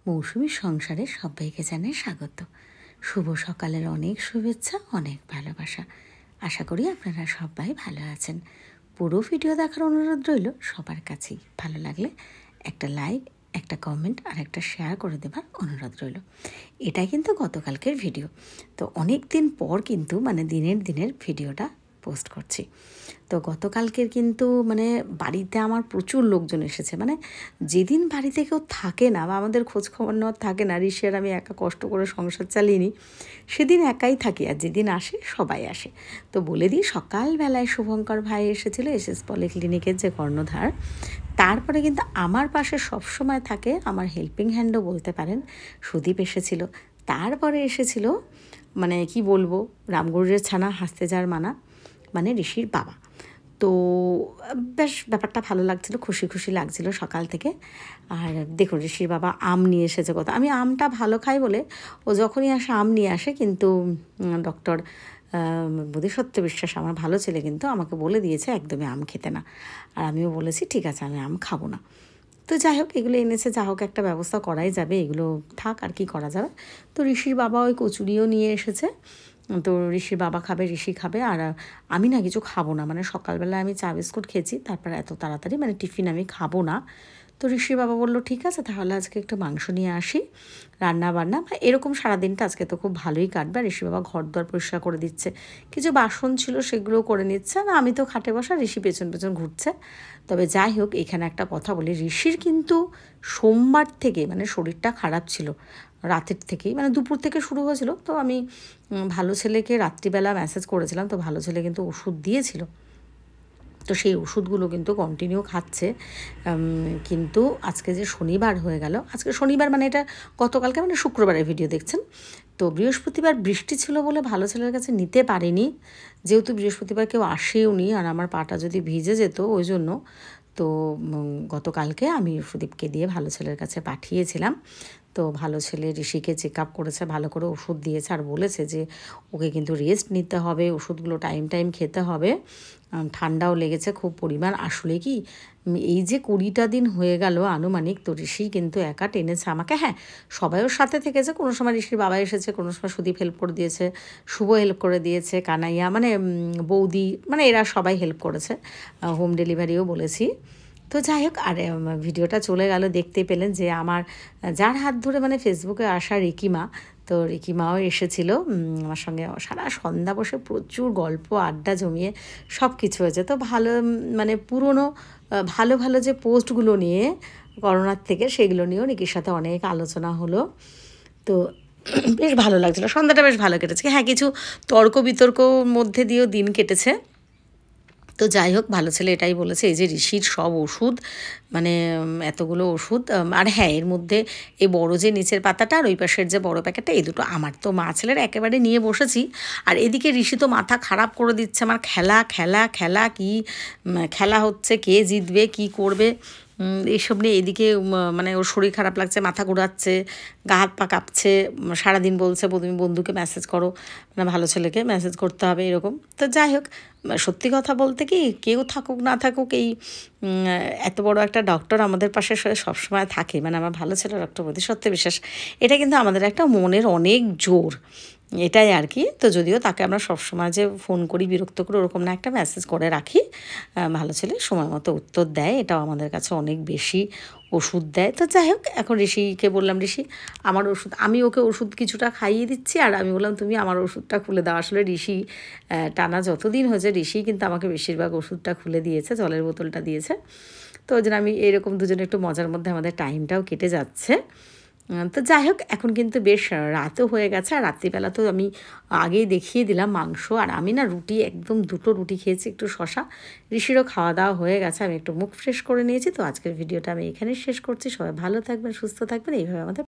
মৌসুমীর সংসারে সবাইকে জানাই স্বাগত। শুভ সকালের অনেক শুভেচ্ছা, অনেক ভালোবাসা। আশা করি আপনারা সবাই ভালো আছেন। পুরো ভিডিও দেখার অনুরোধ রইল সবার কাছেই। ভালো লাগলে একটা লাইক, একটা কমেন্ট আর একটা শেয়ার করে দেবার অনুরোধ রইল। এটা কিন্তু গতকালকের ভিডিও। তো অনেক দিন পর কিন্তু দিনের ভিডিওটা পোস্ট করছি। তো গতকালকের কিন্তু বাড়িতে আমার প্রচুর লোকজন এসেছে। যেদিন বাড়িতে কেউ থাকে না বা আমাদের খোঁজখবর নেওয়ার থাকে না, ঋষি আর আমি একা কষ্ট করে সংসার চালিয়ে নিই, সেদিন একাই থাকি। আর যেদিন আসে সবাই আসে। তো বলে দিই, সকালবেলায় শুভঙ্কর ভাই এসেছিলো, এসএস পলিক্লিনিকের যে কর্ণধার। তারপরে কিন্তু আমার পাশে সবসময় থাকে, আমার হেল্পিং হ্যান্ডও বলতে পারেন, সুদীপ এসেছিল। তারপরে এসেছিল কি বলবো, রামগরুরের ছানা হাসতে যার মানা, ঋষির বাবা। তো বেশ ব্যাপারটা ভালো লাগছিলো, খুশি খুশি লাগছিলো সকাল থেকে। আর দেখুন, ঋষির বাবা আম নিয়ে এসেছে। কথা, আমি আমটা ভালো খাই বলে ও যখনই আসে আম নিয়ে আসে। কিন্তু ডক্টর বোধিসত্ত্ব বিশ্বাস, আমার ভালো ছেলে, কিন্তু আমাকে বলে দিয়েছে একদমই আম খেতে না। আর আমিও বলেছি ঠিক আছে, আমি আম খাবো না। তো যাই হোক, এগুলো এনেছে, যা হোক একটা ব্যবস্থা করাই যাবে, এগুলো থাক, আর কি করা যাবে। তো ঋষির বাবা ওই কচুরিও নিয়ে এসেছে। তো ঋষির বাবা খাবে, ঋষি খাবে, আর আমি না কিছু খাবো না। সকালবেলা আমি চা বিস্কুট খেয়েছি, তারপর এত তাড়াতাড়ি টিফিন আমি খাবো না। তো ঋষির বাবা বললো ঠিক আছে, তাহলে আজকে একটু মাংস নিয়ে আসি, রান্না বান্না বা এরকম সারাদিনটা আজকে তো খুব ভালোই কাটবে। আর ঋষি বাবা ঘর দর পরিষ্কার করে দিচ্ছে, কিছু বাসন ছিল সেগুলোও করে নিচ্ছে। না, আমি তো খাটে বসা, ঋষি পেছন পেছন ঘুরছে। তবে যাই হোক, এখানে একটা কথা বলি, ঋষির কিন্তু সোমবার থেকে শরীরটা খারাপ ছিল, রাতের থেকেই, দুপুর থেকে শুরু হয়েছিল। তো আমি ভালো ছেলেকে রাত্রিবেলা মেসেজ করেছিলাম, তো ভালো ছেলে কিন্তু ওষুধ দিয়েছিল। তো সেই ওষুধগুলো কিন্তু কন্টিনিউ খাচ্ছে। কিন্তু আজকে যে শনিবার হয়ে গেল, আজকে শনিবার এটা গতকালকে শুক্রবারের ভিডিও দেখছেন। তো বৃহস্পতিবার বৃষ্টি ছিল বলে ভালো ছেলের কাছে নিতে পারিনি, যেহেতু বৃহস্পতিবার কেউ আসেও নি, আর আমার পাটা যদি ভিজে যেত ওই জন্য। তো গতকালকে আমি সুদীপকে দিয়ে ভালো ছেলের কাছে পাঠিয়েছিলাম। তো ভালো ছেলে ঋষিকে চেক আপ করেছে, ভালো করে ওষুধ দিয়েছে, আর বলেছে যে ওকে কিন্তু রেস্ট নিতে হবে, ওষুধগুলো টাইম খেতে হবে। ঠান্ডাও লেগেছে খুব পরিমাণ। আসলে কি, এই যে 20টা দিন হয়ে গেল আনুমানিক, তো ঋষি কিন্তু একা টেনেছে আমাকে। হ্যাঁ, সবাই ওর সাথে থেকেছে, কোনো সময় ঋষির বাবা এসেছে, কোনো সময় সুদীপ হেল্প করে দিয়েছে, শুভ হেল্প করে দিয়েছে, কানাইয়া বৌদি, এরা সবাই হেল্প করেছে, হোম ডেলিভারিও বলেছি। তো যাই হোক, আর ভিডিওটা চলে গেল, দেখতে পেলেন যে আমার যার হাত ধরে ফেসবুকে আসা রিকিমা, তো রিকিমাও এসেছিল আমার সঙ্গে। সারা সন্ধ্যা বসে প্রচুর গল্প আড্ডা জমিয়ে সব কিছু হয়েছে। তো ভালো পুরনো ভালো ভালো যে পোস্টগুলো নিয়ে করোনার থেকে, সেগুলো নিয়েও রিকির সাথে অনেক আলোচনা হলো। তো বেশ ভালো লাগছিলো, সন্ধ্যাটা বেশ ভালো কেটেছে। হ্যাঁ, কিছু তর্ক বিতর্কর মধ্যে দিয়েও দিন কেটেছে। তো যাই হোক, ভালো ছেলে এটাই বলেছে, এই যে ঋষির সব ওষুধ, এতগুলো ওষুধ, আর হ্যাঁ, এর মধ্যে এই বড় যে নিচের পাতাটা আর ওই পাশের যে বড় প্যাকেটটা, এই দুটো আমার তো মা ছেলের একেবারে নিয়ে বসেছি। আর এদিকে ঋষি তো মাথা খারাপ করে দিচ্ছে আমার, খেলা খেলা খেলা, কি খেলা হচ্ছে, কে জিতবে, কি করবে, এইসব নিয়ে। এদিকে ওর শরীর খারাপ লাগছে, মাথা ঘোরাচ্ছে, গা হাত পা কাঁপছে, সারাদিন বলছে তুমি বন্ধুকে মেসেজ করো, ভালো ছেলেকে মেসেজ করতে হবে, এরকম। তো যাই হোক, সত্যি কথা বলতে কি, কেউ থাকুক না থাকুক, এই এত বড় একটা ডক্টর আমাদের পাশে সবসময় থাকে, আমার ভালো ছেলে ডক্টর বোধিসত্ত্ব বিশ্বাস, এটা কিন্তু আমাদের একটা মনের অনেক জোর, এটাই আর কি। তো যদিও তাকে আমরা সবসময় যে ফোন করি, বিরক্ত করে, ওরকম না, একটা মেসেজ করে রাখি, ভালো ছেলে সময় মতো উত্তর দেয়, এটাও আমাদের কাছে অনেক বেশি। ওষুধ দেয়। তো যাই হোক, এখন ঋষিকে বললাম, ঋষি আমার ওষুধ, আমি ওকে ওষুধ কিছুটা খাইয়ে দিচ্ছি, আর আমি বললাম তুমি আমার ওষুধটা খুলে দাও। আসলে ঋষি টানা যতদিন হয়েছে, ঋষি কিন্তু আমাকে বেশিরভাগ ওষুধটা খুলে দিয়েছে, জলের বোতলটা দিয়েছে। তো ওই জন্য আমি এরকম দুজনে একটু মজার মধ্যে আমাদের টাইমটাও কেটে যাচ্ছে। তো যাই হোক, এখন কিন্তু বেশ রাতও হয়ে গেছে। আর রাত্রিবেলা তো আমি আগেই দেখিয়ে দিলাম মাংস, আর আমি না রুটি, একদম 2টো রুটি খেয়েছি, একটু শশা। ঋষিরও খাওয়া দাওয়া হয়ে গেছে, আমি একটু মুখ ফ্রেশ করে নিয়েছি। তো আজকের ভিডিওটা আমি এখানেই শেষ করছি। সবাই ভালো থাকবেন, সুস্থ থাকবেন, এইভাবে আমাদের